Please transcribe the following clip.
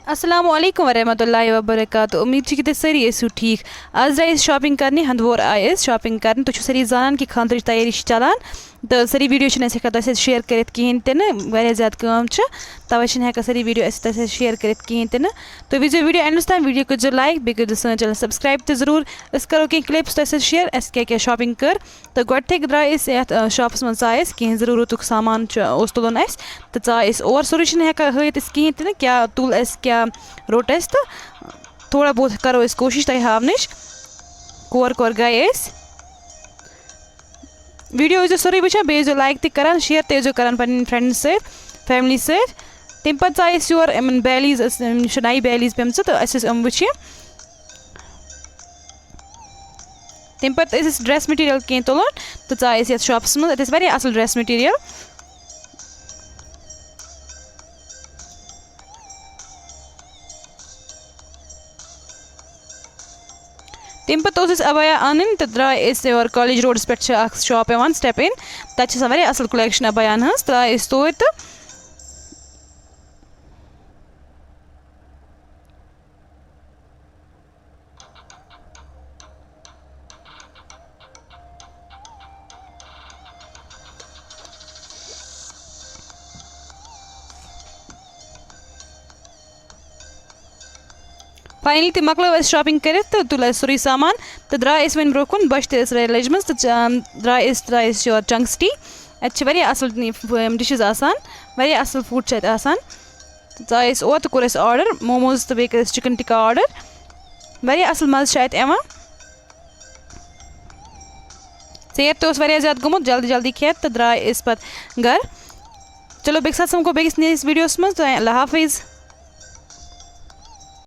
अस्सलामु अलैकुम वरहमतुल्लाहि वबरकातुहू उम्मीद कि तुम सारी ऐसो ठीक आज द्राई शॉपिंग करने हंदवोर आए शॉपिंग कर तुम सारी जान कि खानद्र तैयारी चलान तो सारी वीडियो हेकान शेयर कर कहें तह ज्यादा तवे हेकान सारी वीडियो शेयर कर कहें तह तो वीडियो वीडियो एंडस तम वीडियो कर लाइक बे कर सन चैनल सब्सक्राइब तो जरूर करो कह क्लिप्स तह शेयर अस क्या शॉपिंग कर तो गोटे द्रास ये शॉपस मज आए कह ज़रूरत सामान तुलन तो चाहे और सोरे हेकान हत कहें तह क्या तुल क्या रोट तो थोड़ा बहुत करो कोशिश तह हावन कोर कोर गए वीडियो जो सोरे वो बे लाइक तक शेयर तो कर फ्रेंड्स फैमिली तम पे आए योर इन बैलीज नई बैलीज पेम तो वो तम पे ड्रेस मटीरियल कह तुलान तो आए ये शॉपस मज असल ड्रेस मटीरियल तम पे अबाया अन तो द्राय और कॉलेज रोडस पे शॉप स्टेप इन तक असल कलेक्शन अबायान हज द्राय तौर तो फाइनली तम मकलो शॉपिंग कर तो तुल सोरे सामान तो द्राय वो ब्रोकुन बश तज तो द्राय योर चंक्स टी अत असल डिशेज असल फूड द्राय और तो कोर आर्डर मोमोज तो बे चिकन टिक्का आर्डर असल मज़ ेर तो ज्यादा गोमुत जल्दी जल्दी खेत तो द्राय पे घर चलो बेक साथ समको बेकिस नईस वीडियोस मज तो अल्लाह हाफिज़।